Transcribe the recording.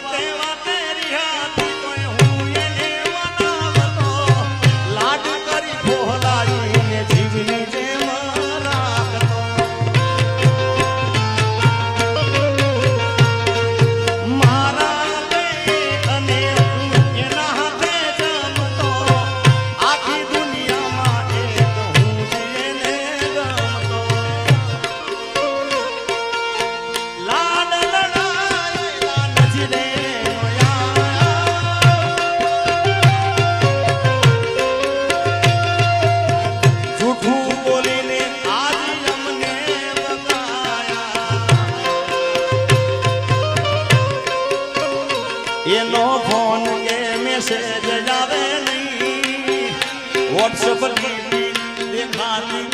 વાતે વાતે રિહાતી કોઈ હું એને મનાવતો લાડ કરી ભોલાઈને જીવની જેમ રાખતો મારા અને એના હાથે જમતો આખી દુનિયામાં એક હું જેને ગમતો લાડ લડાયેલા નજરે જૂઠું બોલીને આજ અમને બતાયા એનો ફોન કે મેસેજ આવે નહીં વોટ્સએપ દેખાતી